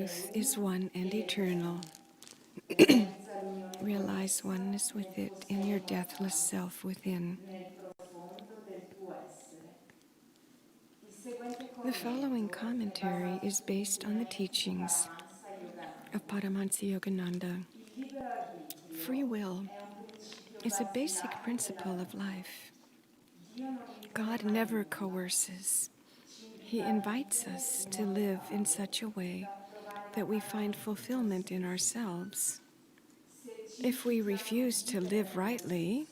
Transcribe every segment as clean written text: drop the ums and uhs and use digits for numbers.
truth is one and eternal. Realize oneness with it in your deathless self within. The following commentary is based on the teachings of Paramahansa Yogananda. Free will is a basic principle of life. God never coerces. He invites us to live in such a way that we find fulfillment in ourselves. If we refuse to live rightly,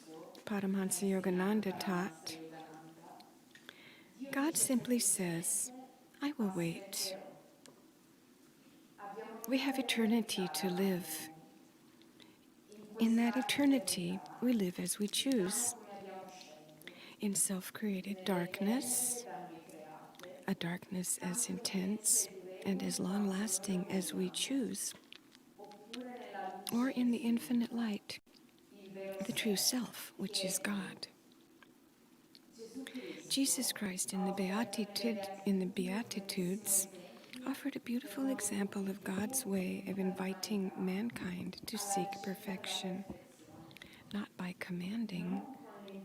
Paramahansa Yogananda taught, God simply says, I will wait. We have eternity to live. In that eternity, we live as we choose. In self-created darkness, a darkness as intense and as long-lasting as we choose, or in the infinite light, the true self, which is God. Jesus Christ in the Beatitudes offered a beautiful example of God's way of inviting mankind to seek perfection, not by commanding,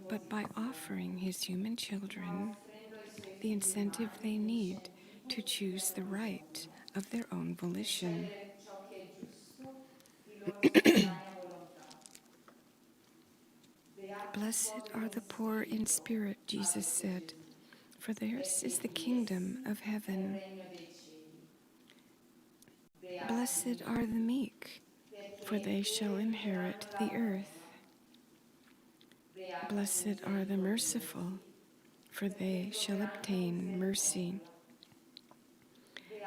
but by offering his human children the incentive they need to choose the right of their own volition. Blessed are the poor in spirit, Jesus said, for theirs is the kingdom of heaven. Blessed are the meek, for they shall inherit the earth. Blessed are the merciful, for they shall obtain mercy.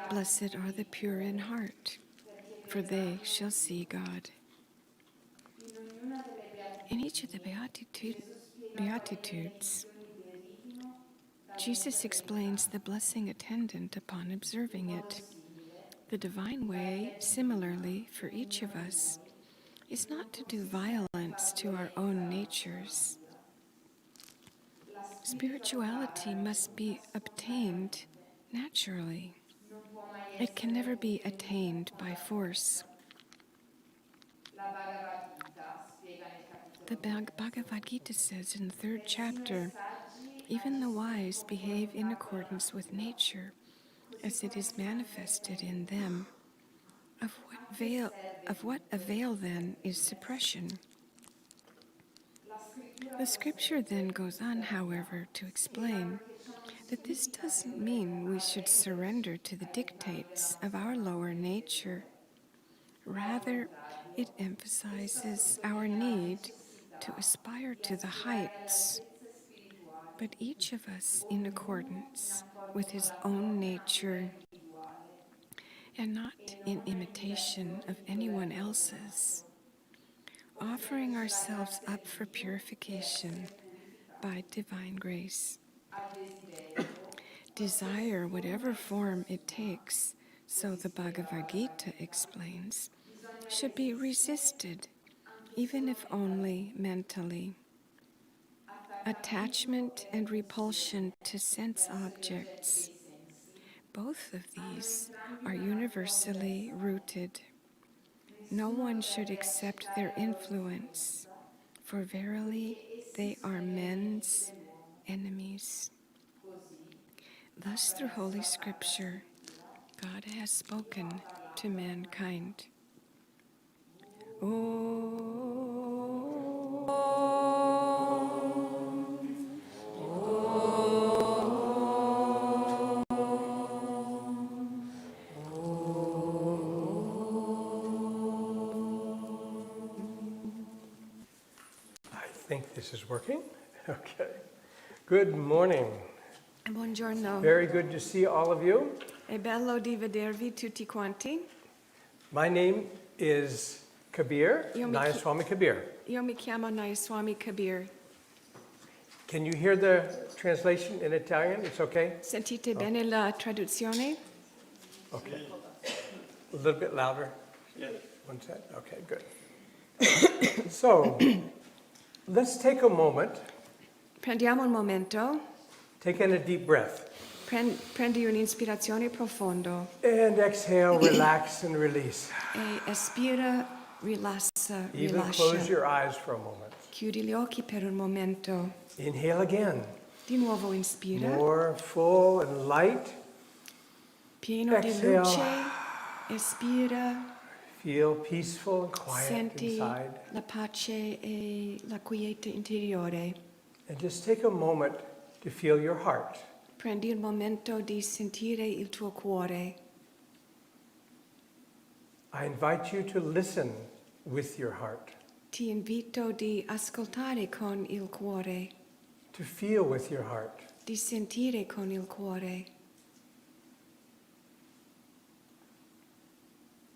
Blessed are the pure in heart, for they shall see God. In each of the Beatitudes, Jesus explains the blessing attendant upon observing it. The divine way, similarly, for each of us, is not to do violence to our own natures. Spirituality must be obtained naturally. It can never be attained by force. The Bhagavad Gita says in the 3rd chapter, even the wise behave in accordance with nature, as it is manifested in them. Of what avail then is suppression? The scripture then goes on, however, to explain that this doesn't mean we should surrender to the dictates of our lower nature. Rather, it emphasizes our need to aspire to the heights, but each of us in accordance with his own nature and not in imitation of anyone else's, offering ourselves up for purification by divine grace. Desire, whatever form it takes, so the Bhagavad Gita explains, should be resisted, even if only mentally. Attachment and repulsion to sense objects, both of these are universally rooted. No one should accept their influence, for verily they are men's enemies. Thus, through Holy Scripture, God has spoken to mankind. I think this is working. Okay. Good morning. Buongiorno. Very good to see all of you. È bello di vedervi tutti quanti. My name is Kabir, NAYASWAMI Kabir. Io mi chiamo NAYASWAMI Kabir. Can you hear the translation in Italian? It's okay? Sentite bene la traduzione? Okay. A little bit louder? Yeah. One sec. Okay, good. So, let's take a moment. Prendiamo un momento. Take in a deep breath. Prendi un'ispirazione profondo And exhale, relax and release. e espira, rilassa, Even rilascia. close your eyes for a moment. Chiudi gli occhi per un momento. Inhale again. Di nuovo inspira, More full and light. pieno di Exhale. luce, espira, Feel peaceful and quiet senti inside. la pace e la quiete interiore. And just take a moment to feel your heart. Prendi il momento di sentire il tuo cuore. I invite you to listen with your heart, Ti invito di ascoltare con il cuore, to feel with your heart. di sentire con il cuore,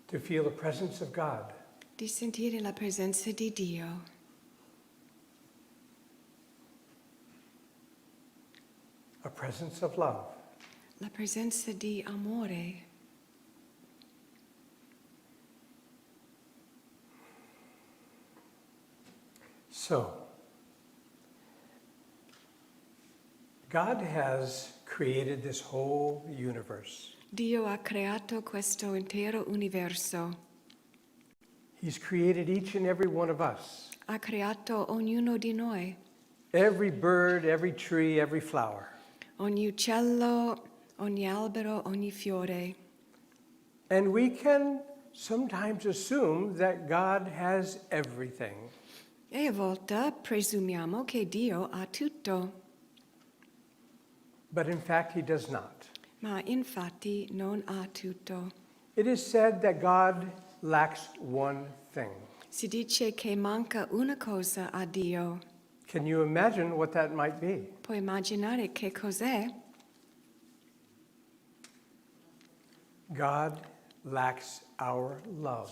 To feel the presence of God. di sentire la presenza di Dio, A presence of love. la presenza di amore. So, God has created this whole universe. Dio ha creato questo intero universo, He's created each and every one of us. ha creato ognuno di noi, Every bird, every tree, every flower. ogni uccello, ogni albero, ogni fiore. And we can sometimes assume that God has everything. E a volte presumiamo che Dio ha tutto, But in fact, He does not. ma infatti non ha tutto. It is said that God lacks one thing. Si dice che manca una cosa a Dio. Can you imagine what that might be? Puoi immaginare che cos'è? God lacks our love.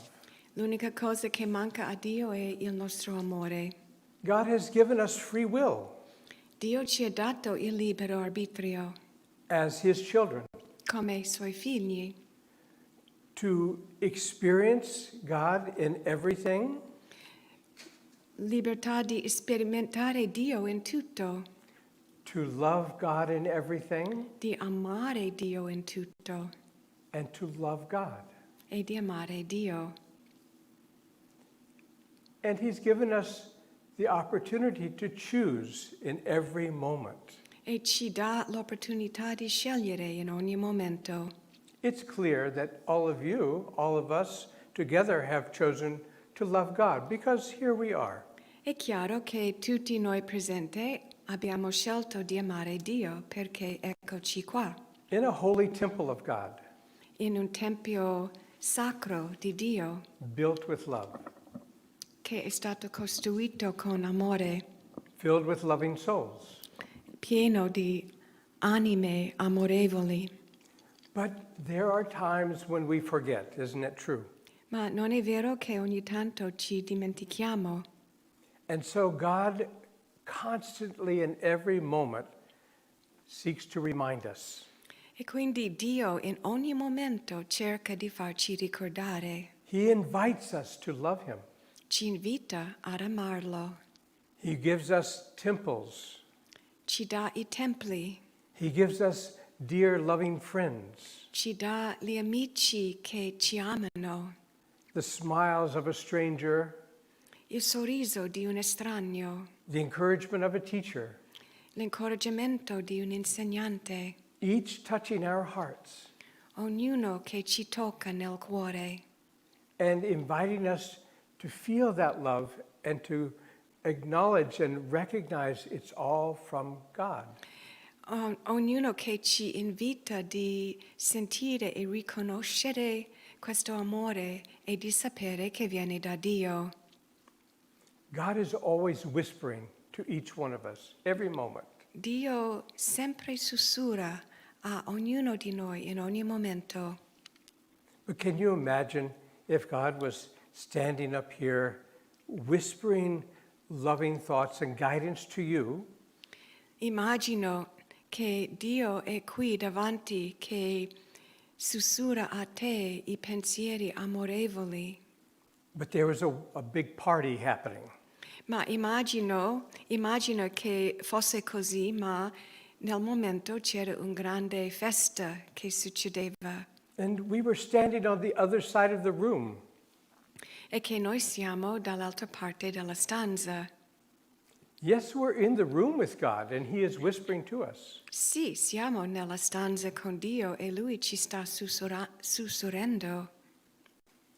L'unica cosa che manca a Dio è il nostro amore. God has given us free will Dio ci ha dato il libero arbitrio as His children come suoi figli, to experience God in everything, libertà di sperimentare Dio in tutto, to love God in everything, di amare Dio in tutto and to love God. e di amare Dio. And He's given us the opportunity to choose in every moment. E ci dà l'opportunità di scegliere in ogni momento. It's clear that all of you, all of us together have chosen to love God because here we are. È chiaro che tutti noi presenti abbiamo scelto di amare Dio perché eccoci qua, In a holy temple of God, in un tempio sacro di Dio built with love, che è stato costruito con amore, filled with loving souls. pieno di anime amorevoli. But there are times when we forget, isn't it true? Ma non è vero che ogni tanto ci dimentichiamo? And so God constantly in every moment seeks to remind us. E quindi Dio in ogni momento cerca di farci ricordare, He invites us to love Him. ci invita ad amarlo, He gives us temples. ci dà i templi, He gives us dear loving friends. ci dà gli amici che ci amano, The smiles of a stranger, il sorriso di un estraneo, the encouragement of a teacher, l'incoraggiamento di un insegnante, each touching our hearts ognuno che ci tocca nel cuore and inviting us to feel that love and to acknowledge and recognize it's all from God. Ognuno che ci invita di sentire e riconoscere questo amore e di sapere che viene da Dio. God is always whispering to each one of us, every moment. Dio sempre sussurra a ognuno di noi in ogni momento. But can you imagine if God was standing up here whispering loving thoughts and guidance to you? Immagino che Dio è qui davanti che sussurra a te i pensieri amorevoli. But there was a big party happening. Ma immagino che fosse così, ma Nel momento c'era un grande festa che succedeva And we were standing on the other side of the room. e che noi siamo dall'altra parte della stanza. Yes, we're in the room with God, and He is whispering to us. Sì, siamo nella stanza con Dio e Lui ci sta sussurrando.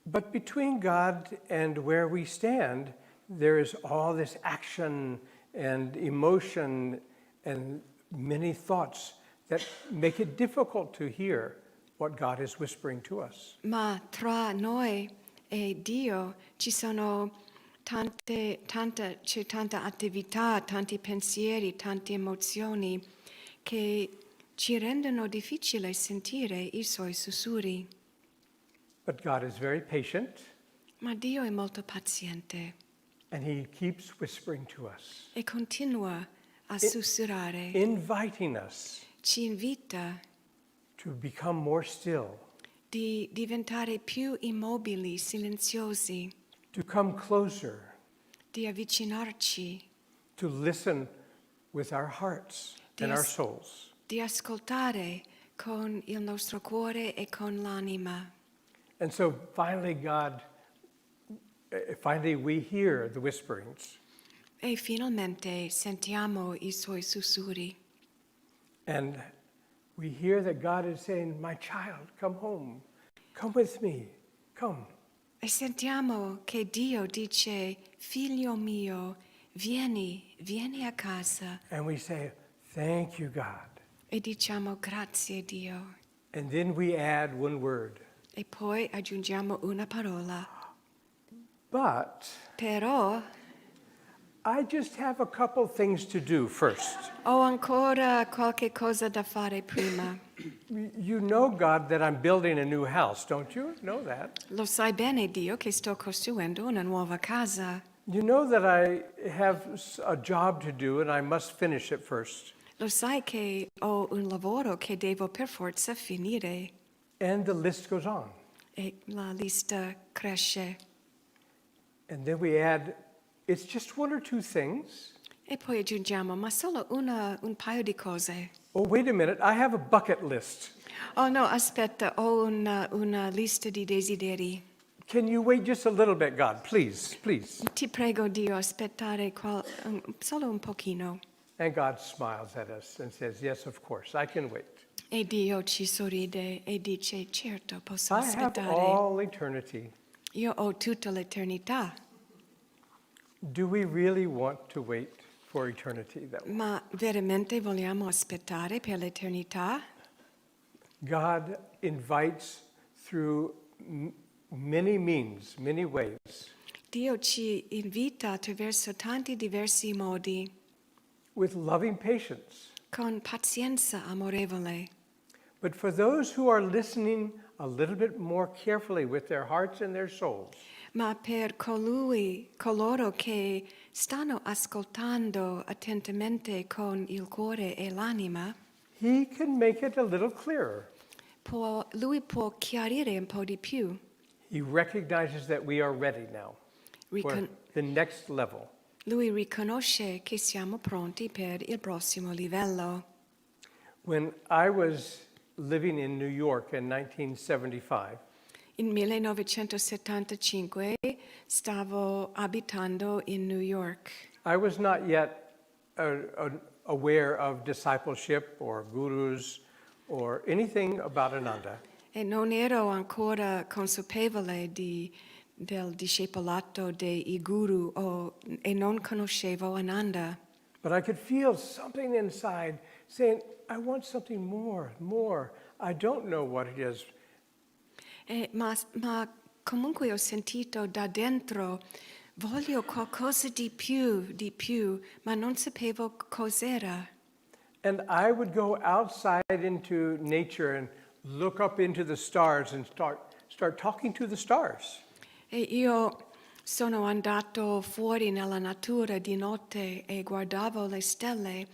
But between God and where we stand, there is all this action and emotion and many thoughts that make it difficult to hear what God is whispering to us. Ma tra noi e Dio ci sono c'è tanta attività, tanti pensieri, tante emozioni che ci rendono difficile sentire i suoi sussurri. But God is very patient, Ma Dio è molto paziente and He keeps whispering to us, e continua a sussurrare, inviting us ci invita to become more still, di diventare più immobili, silenziosi, to come closer, di avvicinarci, to listen with our hearts and our Yes. souls. di ascoltare con il nostro cuore e con l'anima. And so finally we hear the whisperings. E finalmente sentiamo i suoi sussurri. And we hear that God is saying, my child, come home. Come with me. Come. E sentiamo che Dio dice, figlio mio, vieni a casa. And we say, thank you, God. E diciamo grazie Dio. And then we add one word. E poi aggiungiamo una parola. But Però I just have a couple things to do first. ho ancora qualche cosa da fare prima. You know, God, that I'm building a new house, don't you? Know that. Lo sai bene Dio che sto costruendo una nuova casa. You know that I have a job to do and I must finish it first. Lo sai che ho un lavoro che devo per forza finire. And the list goes on. E la lista cresce. And then we add, it's just one or two things. E poi aggiungiamo, ma solo un paio di cose. Oh, wait a minute, I have a bucket list. Oh no, aspetta, ho una lista di desideri. Can you wait just a little bit, God, please, please? Ti prego Dio, aspettare solo un pochino. And God smiles at us and says, yes, of course, I can wait. E Dio ci sorride e dice, certo, posso I have aspettare. all eternity. Io ho tutta l'eternità. Do we really want to wait for eternity, though? Ma veramente vogliamo aspettare per l'eternità? God invites through many means, many ways, Dio ci invita attraverso tanti diversi modi, with loving patience. con pazienza amorevole. But for those who are listening a little bit more carefully with their hearts and their souls, Ma per coloro che stanno ascoltando attentamente con il cuore e l'anima, He can make it a little clearer. lui può chiarire un po' di più. He recognizes that we are ready now for Ricon- the next level. Lui riconosce che siamo pronti per il prossimo livello. When I was living in New York in 1975, In 1975 stavo abitando in New York. I was not yet aware of discipleship or gurus or anything about Ananda. E non ero ancora consapevole del discepolato dei guru e non conoscevo Ananda. But I could feel something inside saying, I want something more. I don't know what it is. Ma comunque ho sentito da dentro, voglio qualcosa di più, ma non sapevo cos'era. And I would go outside into nature and look up into the stars and start talking to the stars. E io sono andato fuori nella natura di notte e guardavo le stelle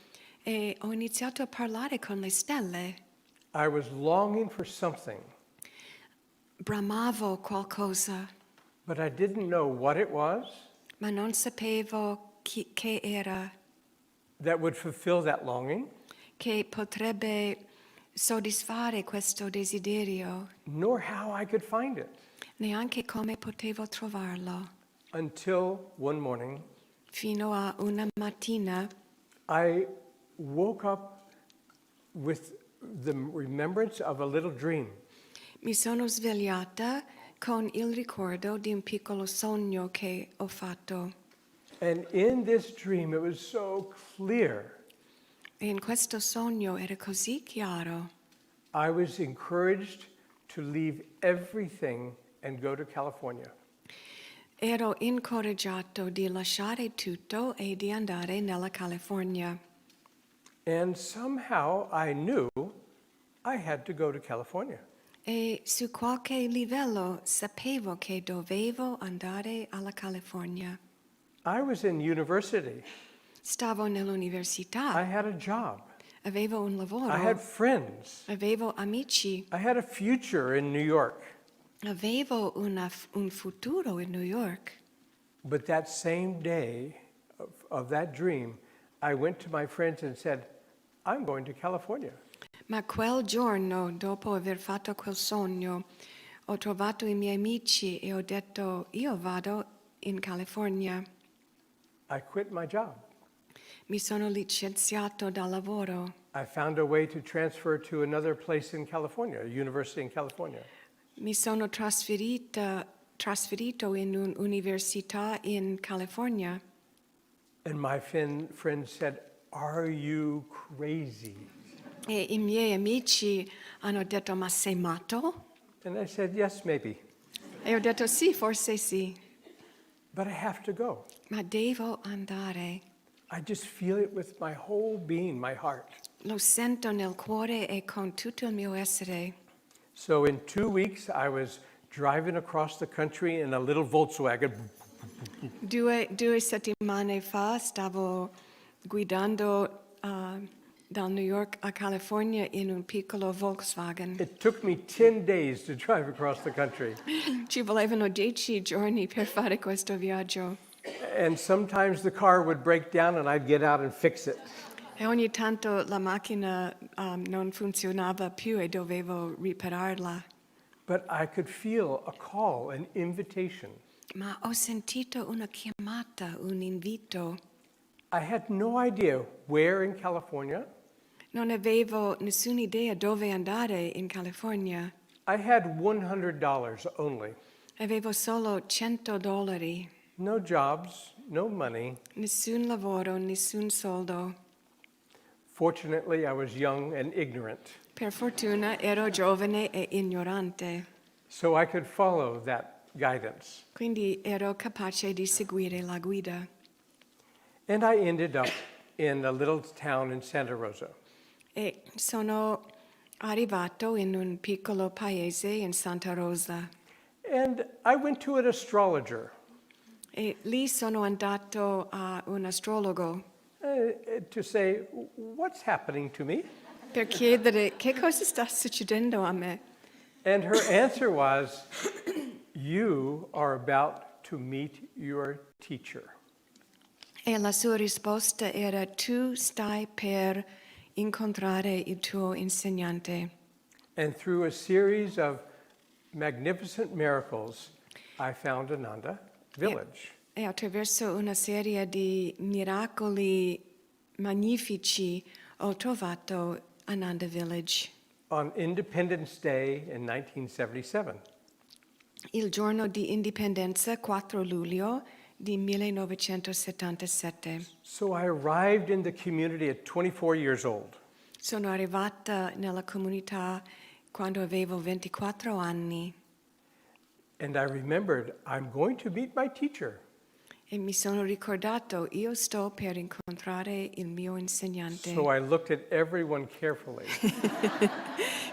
e ho iniziato a parlare con le stelle. I was longing for something, Bramavo qualcosa, but I didn't know what it was ma non sapevo che era, that would fulfill that longing. che potrebbe soddisfare questo desiderio, nor how I could find it. neanche come potevo trovarlo. Until one morning, Fino a una mattina I woke up with the remembrance of a little dream. mi sono svegliata con il ricordo di un piccolo sogno che ho fatto. And in this dream, it was so clear. E in questo sogno era così chiaro. I was encouraged to leave everything and go to California. Ero incoraggiato di lasciare tutto e di andare nella California. And somehow I knew I had to go to California. E su qualche livello sapevo che dovevo andare alla California. I was in university. Stavo nell'università, I had a job. avevo un lavoro, I had friends. avevo amici, I had a future in New York. avevo un futuro in New York. But that same day of that dream, I went to my friends and said, I'm going to California. Ma quel giorno, dopo aver fatto quel sogno, ho trovato i miei amici e ho detto, io vado in California. I quit my job. Mi sono licenziato dal lavoro. I found a way to transfer to another place in California, a university in California. Mi sono trasferito in un'università in California. And my friend said, are you crazy? E i miei amici hanno detto, ma sei matto? And I said, yes, maybe. E ho detto, sì, forse sì, But I have to go. ma devo andare. I just feel it with my whole being, my heart. Lo sento nel cuore e con tutto il mio essere. So in 2 weeks, I was driving across the country in a little Volkswagen. 2 settimane fa stavo guidando dal New York a California in un piccolo Volkswagen. It took me 10 days to drive across the country. Ci volevano 10 giorni per fare questo viaggio. And sometimes the car would break down and I'd get out and fix it. E ogni tanto la macchina non funzionava più e dovevo ripararla. But I could feel a call, an invitation. Ma ho sentito una chiamata, un invito. I had no idea where in California. Non avevo nessuna idea dove andare in California. I had $100 only. Avevo solo $100. No jobs, no money. Nessun lavoro, nessun soldo. Fortunately, I was young and ignorant, Per fortuna ero giovane e ignorante, so I could follow that guidance. quindi ero capace di seguire la guida. And I ended up in a little town in Santa Rosa. E sono arrivato in un piccolo paese in Santa Rosa. And I went to an astrologer E lì sono andato a un astrologo to say, what's happening to me? per chiedere che cosa sta succedendo a me. And her answer was, you are about to meet your teacher. E la sua risposta era: tu stai per incontrare il tuo insegnante. And through a series of magnificent miracles, I found Ananda Village. E attraverso una serie di miracoli magnifici ho trovato Ananda Village. On Independence Day in 1977. Il giorno di indipendenza, 4 luglio di 1977. So I arrived in the community at 24 years old. Sono arrivata nella comunità quando avevo 24 anni And I remembered, I'm going to meet my teacher. e mi sono ricordato, io sto per incontrare il mio insegnante. So I looked at everyone carefully.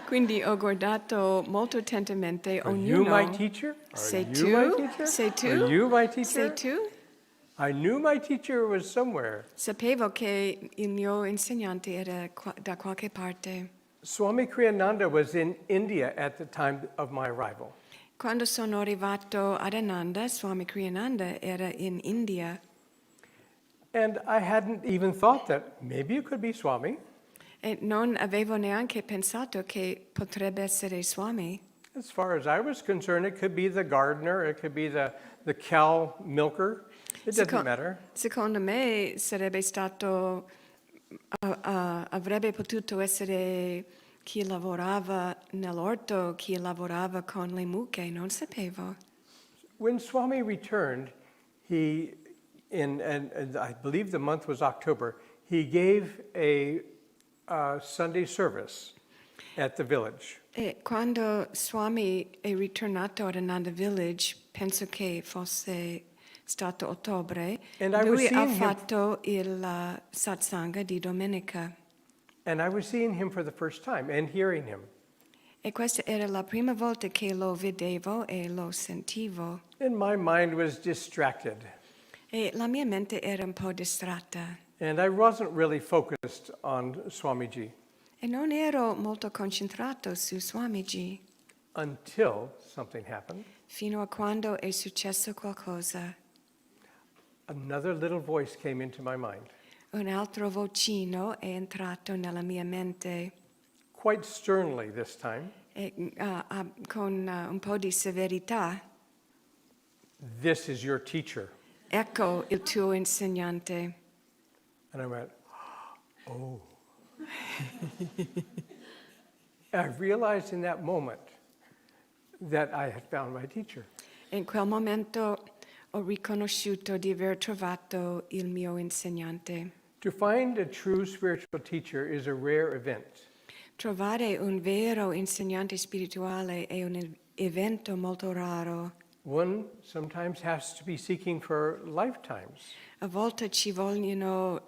Quindi ho guardato molto attentamente Are you ognuno. my teacher? Sei Are you my tu? teacher? Sei tu? Are you my Sei teacher? tu? I knew my teacher was somewhere. Sapevo che il mio insegnante era da qualche parte. Swami Kriyananda was in India at the time of my arrival. Quando sono arrivato ad Ananda, Swami Kriyananda era in India And I hadn't even thought that maybe it could be Swami. E non avevo neanche pensato che potrebbe essere Swami. As far as I was concerned, it could be the gardener, it could be the cow milker. It doesn't matter. Secondo me sarebbe stato, avrebbe potuto essere chi lavorava nell'orto, chi lavorava con le mucche, non sapevo. When Swami returned, and I believe the month was October, he gave a Sunday service at the village. E quando Swami è ritornato ad Ananda Village, penso che fosse stato ottobre, And I was lui ha seeing him- fatto il satsanga di domenica. And I was seeing him for the first time and hearing him. E questa era la prima volta che lo vedevo e lo sentivo. And my mind was distracted. E la mia mente era un po' distratta. And I wasn't really focused on Swamiji E non ero molto concentrato su Swamiji, until something happened. fino a quando è successo qualcosa. Another little voice came into my mind, Un altro vocino è entrato nella mia mente quite sternly this time. e, con un po' di severità. This is your teacher. Ecco il tuo insegnante. And I went, oh. I realized in that moment that I had found my teacher. In quel momento ho riconosciuto di aver trovato il mio insegnante. To find a true spiritual teacher is a rare event. Trovare un vero insegnante spirituale è un evento molto raro. One sometimes has to be seeking for lifetimes, A volte ci vogliono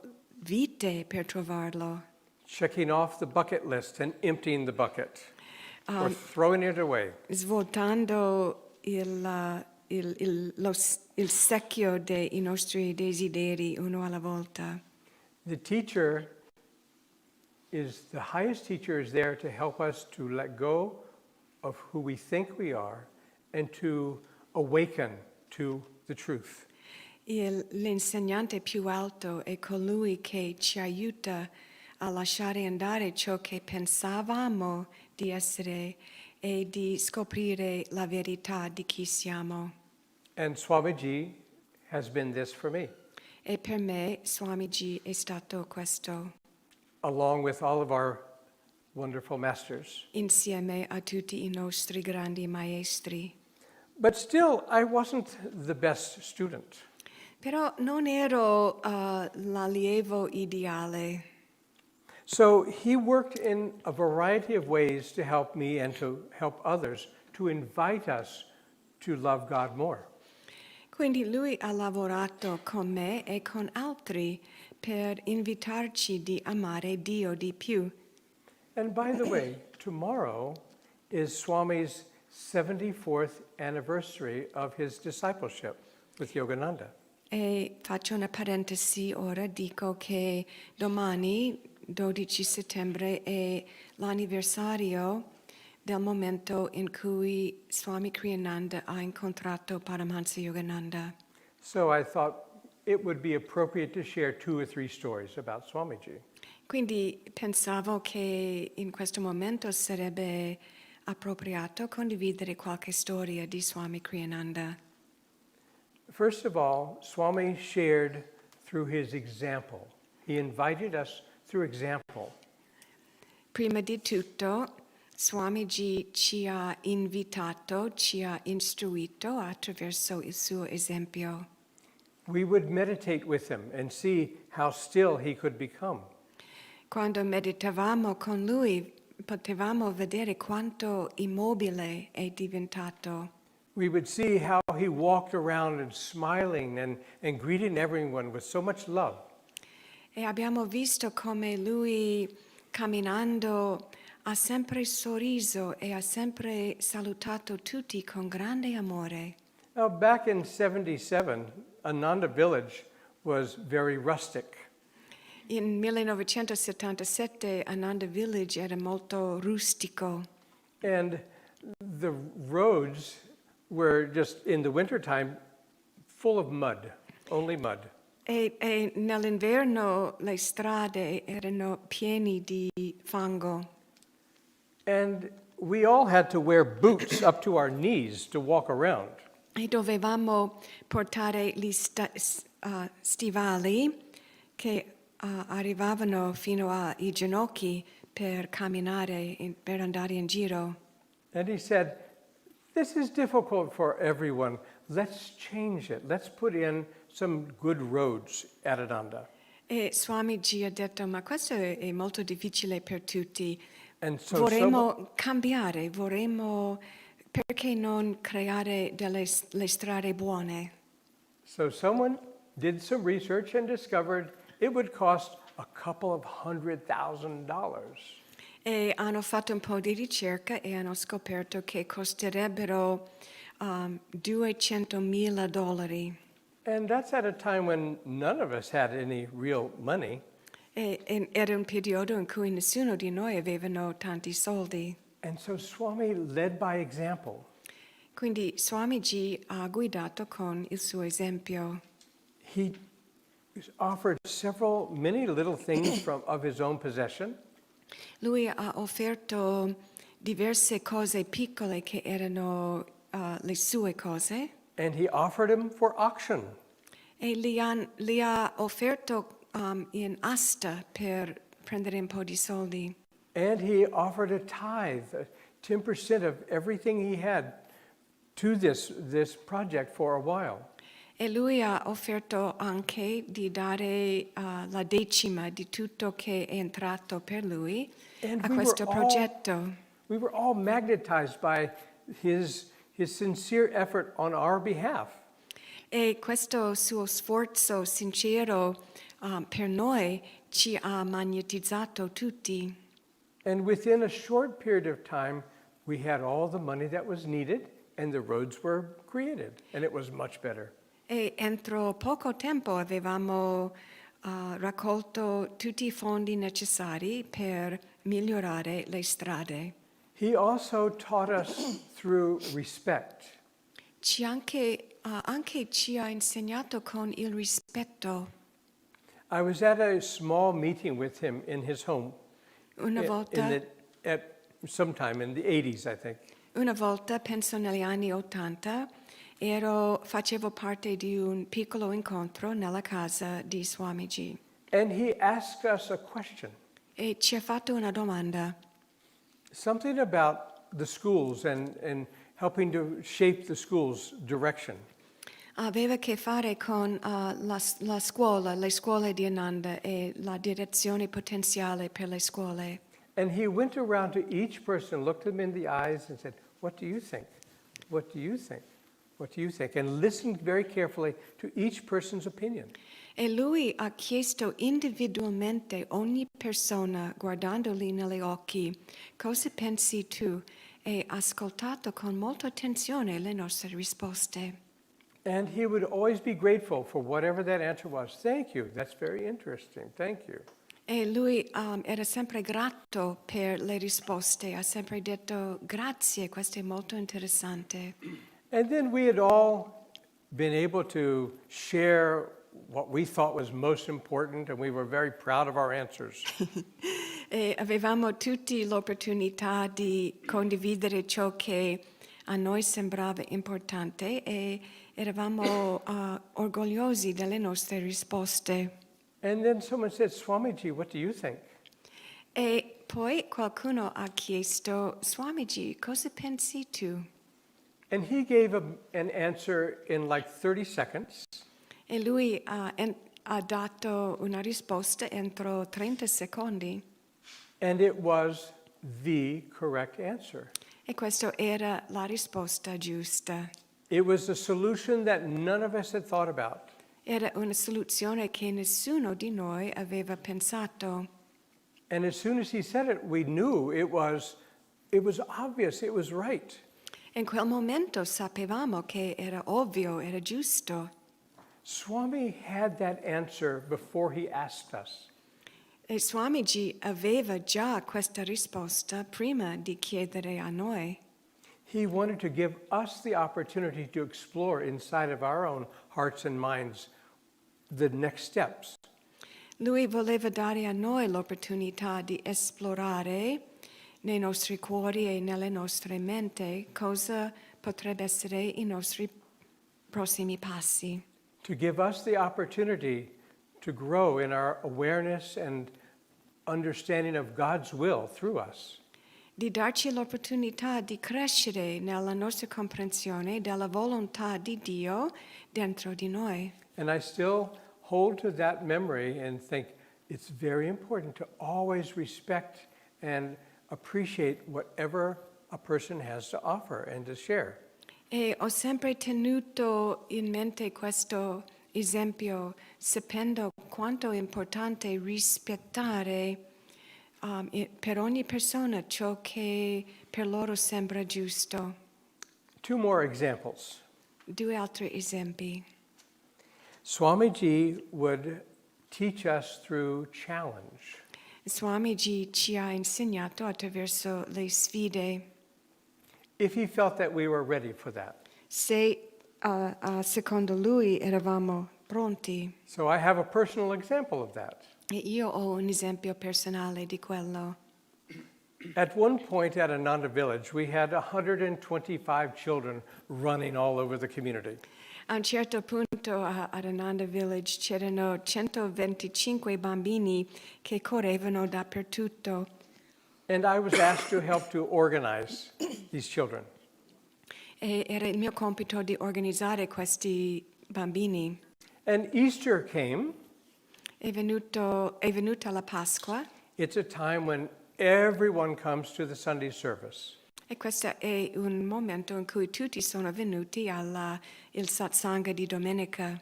vite per trovarlo. checking off the bucket list and emptying the bucket or throwing it away. Svuotando il secchio dei nostri desideri uno alla volta. The teacher is the highest teacher is there to help us to let go of who we think we are and to awaken to the truth. L'insegnante più alto è colui che ci aiuta a lasciare andare ciò che pensavamo di essere e di scoprire la verità di chi siamo. And Swamiji has been this for me, E per me Swamiji è stato questo, along with all of our wonderful masters. insieme a tutti i nostri grandi maestri. But still, I wasn't the best student. Però non ero l'allievo ideale. So he worked in a variety of ways to help me and to help others, to invite us to love God more. Quindi lui ha lavorato con me e con altri per invitarci di amare Dio di più. And by the way, tomorrow is Swami's 74th anniversary of his discipleship with Yogananda. E faccio una parentesi ora, dico che domani, 12 settembre, è l'anniversario del momento in cui Swami Kriyananda ha incontrato Paramahansa Yogananda. So I thought it would be appropriate to share 2 or 3 stories about Swamiji. Quindi pensavo che in questo momento sarebbe appropriato condividere qualche storia di Swami Kriyananda. First of all, Swami shared through his example. He invited us through example. Prima di tutto, Swamiji ci ha invitato, ci ha istruito attraverso il suo esempio. We would meditate with him and see how still he could become. Quando meditavamo con lui, potevamo vedere quanto immobile è diventato. We would see how he walked around and smiling and greeting everyone with so much love. E abbiamo visto come lui, camminando, ha sempre sorriso e ha sempre salutato tutti con grande amore. Now, back in 77, Ananda Village was very rustic. In 1977 Ananda Village era molto rustico And the roads were just, in the wintertime, full of mud, only mud. E nell'inverno le strade erano piene di fango. And we all had to wear boots up to our knees to walk around. E dovevamo portare gli stivali che arrivavano fino ai ginocchi per camminare, per andare in giro. And he said, this is difficult for everyone. Let's change it. Let's put in some good roads at Ananda. E Swamiji ha detto, ma questo è molto difficile per tutti. And so Vorremmo cambiare, perché non creare le strade buone? someone did some research and discovered it would cost a couple of $100,000. E hanno fatto un po' di ricerca e hanno scoperto che costerebbero $200,000. And that's at a time when none of us had any real money. Era un periodo in cui nessuno di noi avevano tanti soldi. And so Swami led by example. Quindi Swamiji ha guidato con il suo esempio. He offered many little things of his own possession. Lui ha offerto diverse cose piccole che erano le sue cose And he offered them for auction. e li ha offerto in asta per prendere un po' di soldi. And he offered a tithe, 10% of everything he had, to this project for a while. E lui ha offerto anche di dare la decima di tutto che è entrato per lui And a questo progetto. We were all magnetized by his sincere effort on our behalf. E questo suo sforzo sincero per noi ci ha magnetizzato tutti. And within a short period of time, we had all the money that was needed, and the roads were created, and it was much better. E entro poco tempo avevamo raccolto tutti i fondi necessari per migliorare le strade. He also taught us through respect. Anche ci ha insegnato con il rispetto. I was at a small meeting with him in his home Una volta, sometime in the 80s, I think. una volta, penso negli anni '80, facevo parte di un piccolo incontro nella casa di Swamiji And he asked us a question, e ci ha fatto una domanda. something about the schools and helping to shape the schools' direction. Aveva a che fare con la scuola, le scuole di Ananda e la direzione potenziale per le scuole. And he went around to each person, looked them in the eyes and said, what do you think? What do you think? What do you think? And listened very carefully to each person's opinion. E lui ha chiesto individualmente ogni persona, guardandoli negli occhi, cosa pensi tu? E ascoltato con molta attenzione le nostre risposte. And he would always be grateful for whatever that answer was. Thank you. That's very interesting. Thank you. E lui era sempre grato per le risposte, ha sempre detto grazie, questo è molto interessante. And then we had all been able to share what we thought was most important, and we were very proud of our answers. E avevamo tutti l'opportunità di condividere ciò che a noi sembrava importante e eravamo orgogliosi delle nostre risposte. And then someone said, Swamiji, what do you think? E poi qualcuno ha chiesto, Swamiji, cosa pensi tu? And he gave an answer in like 30 seconds. E lui ha dato una risposta entro 30 secondi. And it was the correct answer. E questa era la risposta giusta. It was a solution that none of us had thought about. Era una soluzione che nessuno di noi aveva pensato. And as soon as he said it, we knew it was obvious, it was right. In quel momento sapevamo che era ovvio, era giusto. Swami had that answer before he asked us. E Swamiji aveva già questa risposta prima di chiedere a noi. He wanted to give us the opportunity to explore inside of our own hearts and minds the next steps. Lui voleva dare a noi l'opportunità di esplorare nei nostri cuori e nelle nostre menti cosa potrebbe essere i nostri prossimi passi. To give us the opportunity to grow in our awareness and understanding of God's will through us. Di darci l'opportunità di crescere nella nostra comprensione della volontà di Dio dentro di noi. And I still hold to that memory and think it's very important to always respect and appreciate whatever a person has to offer and to share. E ho sempre tenuto in mente questo esempio, sapendo quanto è importante rispettare per ogni persona ciò che per loro sembra giusto. 2 more examples. 2 altri esempi. Swamiji would teach us through challenge. Swamiji ci ha insegnato attraverso le sfide. If he felt that we were ready for that. Se secondo lui eravamo pronti. So I have a personal example of that. E io ho un esempio personale di quello. At one point at Ananda Village, we had 125 children running all over the community. A un certo punto ad Ananda Village c'erano 125 bambini che correvano dappertutto. And I was asked to help to organize these children. E era il mio compito di organizzare questi bambini. And Easter came. È venuta la Pasqua It's a time when everyone comes to the Sunday service. e questo è un momento in cui tutti sono venuti il Satsang di domenica.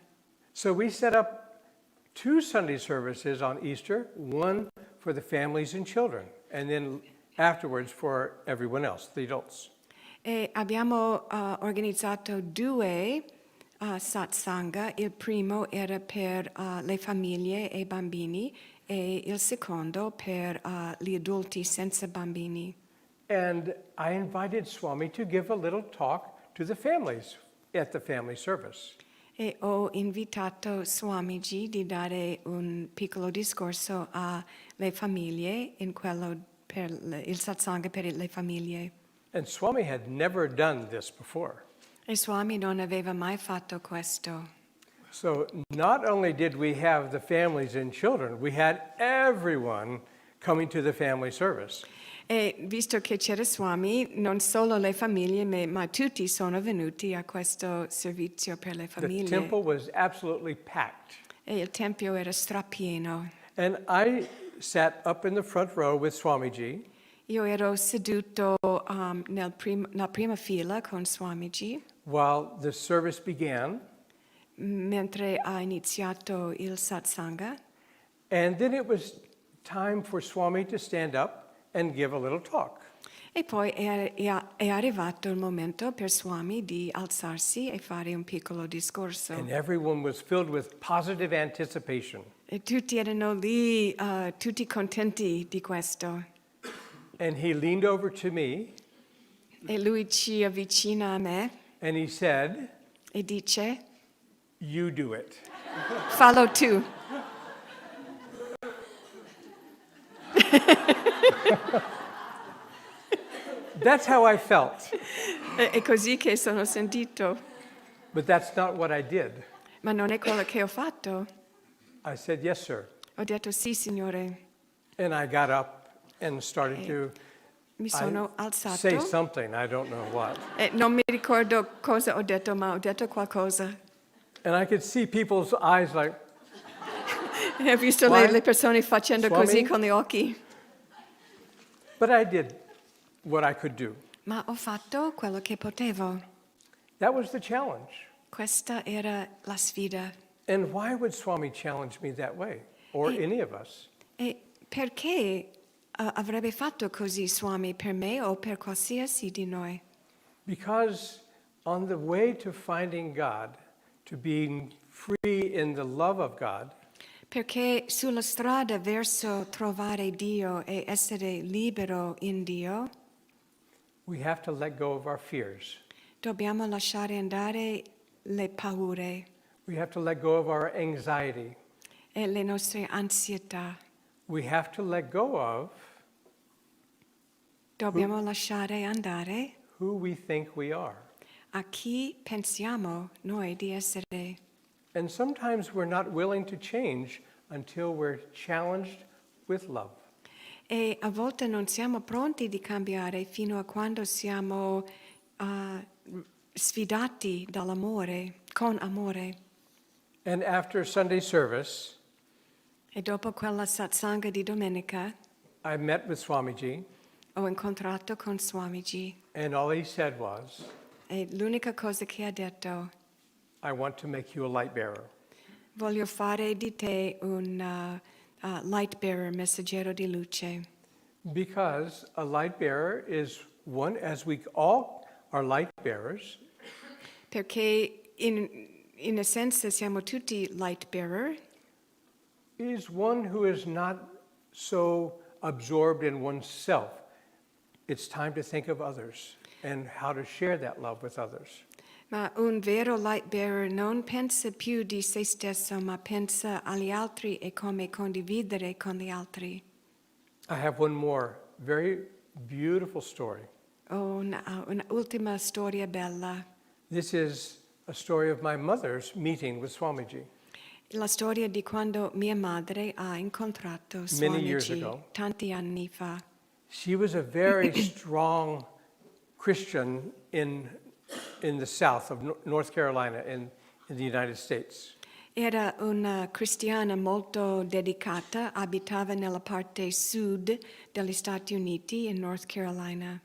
So we set up 2 Sunday services on Easter, one for the families and children, and then afterwards for everyone else, the adults. E abbiamo organizzato 2 satsanga. Il primo era per le famiglie e i bambini e il secondo per gli adulti senza bambini. And I invited Swami to give a little talk to the families at the family service. E ho invitato Swamiji di dare un piccolo discorso alle famiglie in quello per il satsang per le famiglie. And Swami had never done this before. E Swami non aveva mai fatto questo. So not only did we have the families and children, we had everyone coming to the family service. E visto che c'era Swami, non solo le famiglie, ma tutti sono venuti a questo servizio per le The famiglie. temple was absolutely packed. E il tempio era strapieno. And I sat up in the front row with Swamiji. Io ero seduto nella prima fila con Swamiji. While the service began, Mentre ha iniziato il satsanga. and then it was time for Swami to stand up and give a little talk. E poi è arrivato il momento per Swami di alzarsi e fare un piccolo discorso. And everyone was filled with positive anticipation. E tutti erano lì, tutti contenti di questo. And he leaned over to me E lui ci avvicina a me and he said, e dice, "You do it." fallo tu. That's how I felt. È così che sono sentito. But that's not what I did. Ma non è quello che ho fatto. I said, "Yes, sir." Ho detto sì, signore. And I got up and started to Mi sono say alzato. something, I don't know what. E non mi ricordo cosa ho detto, ma ho detto qualcosa. And I could see people's eyes like, E ho visto Swami? le persone facendo Swami? così con gli occhi. but I did what I could do. Ma ho fatto quello che potevo. That was the challenge. Questa era la sfida. And why would Swami challenge me that way, or any of us? E perché avrebbe fatto così Swami per me o per qualsiasi di noi? Because on the way to finding God, to being free in the love of God, Perché sulla strada verso trovare Dio e essere libero in Dio, we have to let go of our fears. dobbiamo lasciare andare le paure. We have to let go of our anxiety. e le nostre ansietà. We have to let go of Dobbiamo lasciare andare who we think we are. a chi pensiamo noi di essere. And sometimes we're not willing to change until we're challenged with love. E a volte non siamo pronti di cambiare fino a quando siamo sfidati dall'amore, con amore. And after Sunday service, E dopo quella satsanga di domenica I met with Swamiji, ho incontrato con Swamiji and all he said was, e l'unica cosa che ha detto: I want to make you a light bearer. voglio fare di te un light bearer, messaggero di luce. Because a light bearer is one, as we all are light bearers, Perché in essenza siamo tutti light bearer, is one who is not so absorbed in oneself. It's time to think of others and how to share that love with others. ma un vero light bearer non pensa più di se stesso, ma pensa agli altri e come condividere con gli altri. I have one more very beautiful story. Ho un'ultima storia bella. This is a story of my mother's meeting with Swamiji. La storia di quando mia madre ha incontrato Many years Swamiji ago. tanti anni fa. She was a very strong Christian in the south of North Carolina in the United States. Era una cristiana molto dedicata, abitava nella parte sud degli Stati Uniti in North Carolina.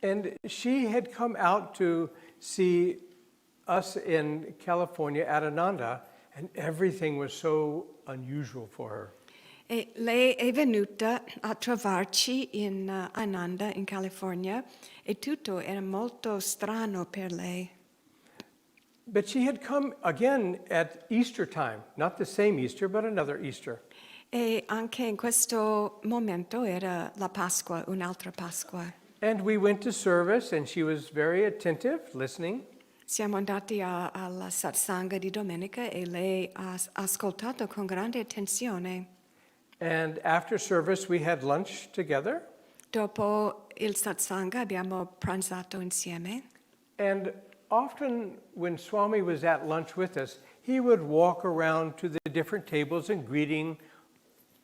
And she had come out to see us in California at Ananda, and everything was so unusual for her. E lei è venuta a trovarci in Ananda, in California, e tutto era molto strano per lei. But she had come again at Easter time, not the same Easter, but another Easter. E anche in questo momento era la Pasqua, un'altra Pasqua. And we went to service, and she was very attentive, listening. Siamo andati alla satsanga di domenica e lei ha ascoltato con grande attenzione. And after service, we had lunch together. Dopo il satsanga abbiamo pranzato insieme. And often when Swami was at lunch with us, he would walk around to the different tables and greeting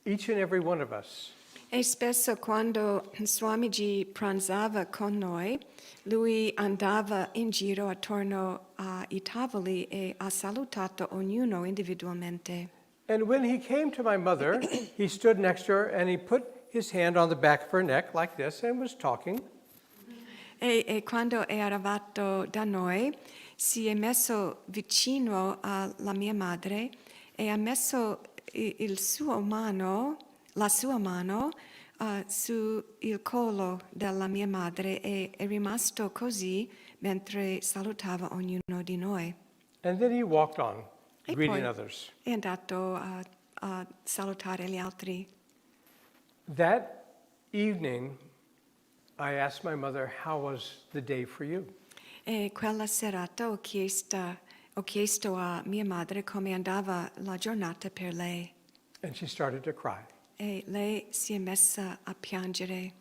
each and every one of us. E spesso quando Swamiji pranzava con noi, lui andava in giro attorno ai tavoli e ha salutato ognuno individualmente. And when he came to my mother, he stood next to her and he put his hand on the back of her neck like this and was talking. E quando è arrivato da noi, si è messo vicino alla mia madre e ha messo la sua mano su il collo della mia madre e è rimasto così mentre salutava ognuno di noi. And then he walked on, E greeting poi others. è andato a salutare gli altri. That evening, I asked my mother, how was the day for you? E quella serata ho chiesto a mia madre come andava la giornata per lei. And she started to cry. E lei si è messa a piangere.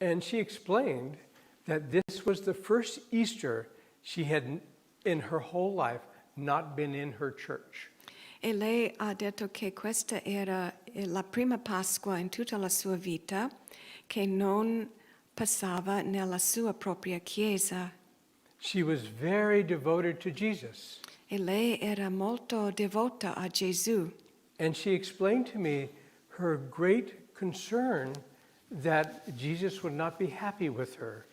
And she explained that this was the first Easter she had in her whole life not been in her church. E lei ha detto che questa era la prima Pasqua in tutta la sua vita che non passava nella sua propria chiesa. She was very devoted to Jesus. E lei era molto devota a Gesù. And she explained to me her great concern that Jesus would not be happy with her,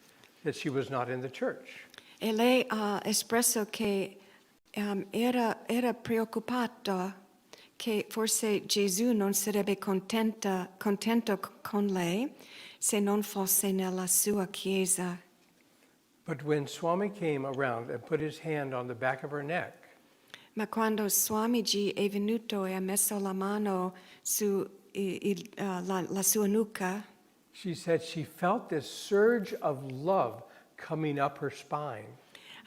that she was not in the church. E lei ha espresso che era preoccupata che forse Gesù non sarebbe contento con lei se non fosse nella sua chiesa. But when Swami came around and put his hand on the back of her neck, Ma quando Swamiji è venuto e ha messo la mano su la sua nuca, she said she felt this surge of love coming up her spine.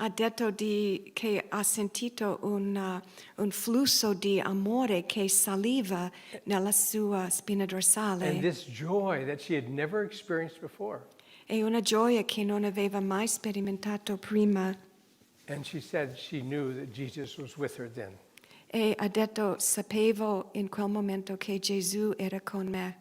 ha detto che ha sentito un flusso di amore che saliva nella sua spina and dorsale this joy that she had never experienced before. e una gioia che non aveva mai sperimentato prima. And she said she knew that Jesus was with her then. E ha detto, sapevo in quel momento che Gesù era con me.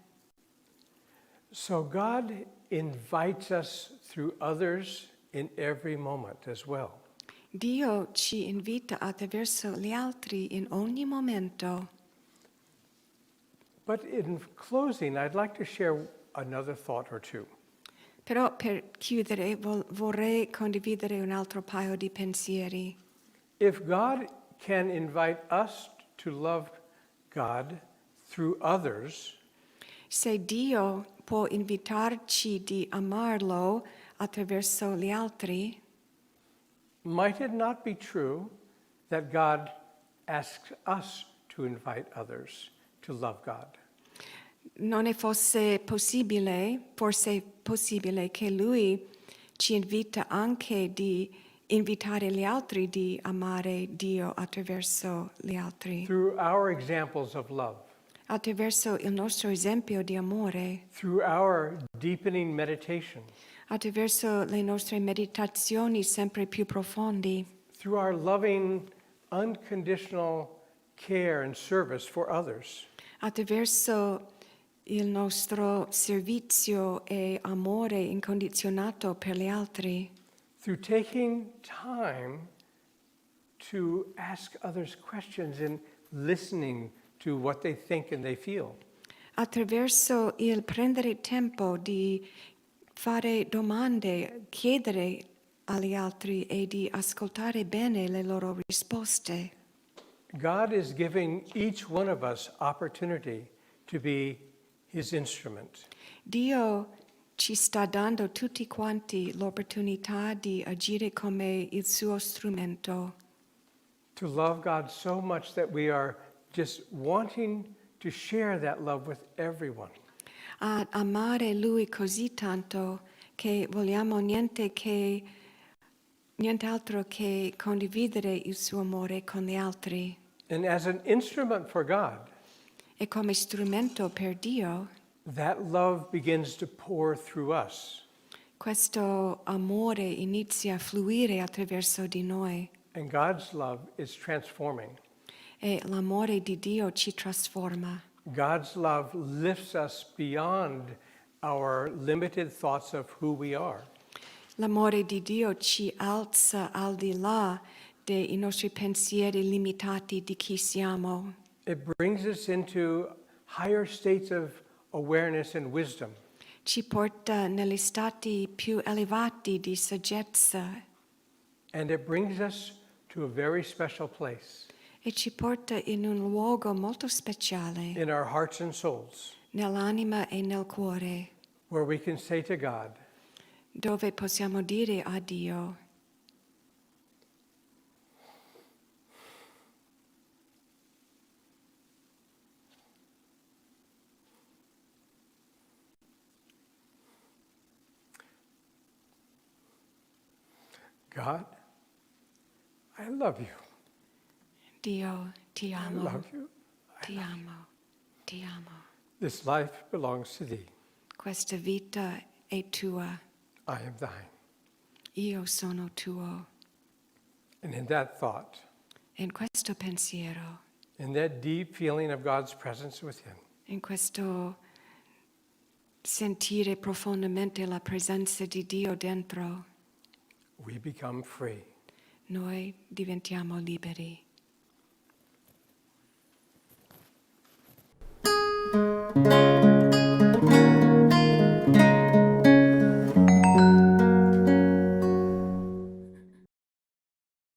So God invites us through others in every moment as well. Dio ci invita attraverso gli altri in ogni momento. But in closing, I'd like to share another thought or two. Però per chiudere vorrei condividere un altro paio di pensieri. If God can invite us to love God through others, Se Dio può invitarci di amarlo attraverso gli altri, might it not be true that God asks us to invite others to love God? non è forse possibile che Lui ci invita anche di invitare gli altri di amare Dio attraverso gli altri, Through our examples of love, attraverso il nostro esempio di amore, through our deepening meditation, attraverso le nostre meditazioni sempre più profondi, through our loving, unconditional care and service for others. attraverso il nostro servizio e amore incondizionato per gli altri, Through taking time to ask others questions and listening to what they think and they feel. attraverso il prendere tempo di fare domande, chiedere agli altri e di ascoltare bene le loro risposte. God is giving each one of us opportunity to be His instrument. Dio ci sta dando tutti quanti l'opportunità di agire come il suo strumento, To love God so much that we are just wanting to share that love with everyone. ad amare Lui così tanto che vogliamo nient'altro che condividere il suo amore con gli altri. And as an instrument for God, E come strumento per Dio, that love begins to pour through us. questo amore inizia a fluire attraverso di noi And God's love is transforming. e l'amore di Dio ci trasforma. God's love lifts us beyond our limited thoughts of who we are. L'amore di Dio ci alza al di là dei nostri pensieri limitati di chi siamo. It brings us into higher states of awareness and wisdom. Ci porta negli stati più elevati di saggezza And it brings us to a very special place e ci porta in un luogo molto speciale in our hearts and souls, nell'anima e nel cuore, where we can say to God, dove possiamo dire a Dio: God, I love you. Dio, ti I amo, love you. ti amo, ti amo. This life belongs to thee. Questa vita è tua, I am thine. io sono tuo. And in that thought, In questo pensiero, in that deep feeling of God's presence within, in questo sentire profondamente la presenza di Dio dentro, we become free. noi diventiamo liberi.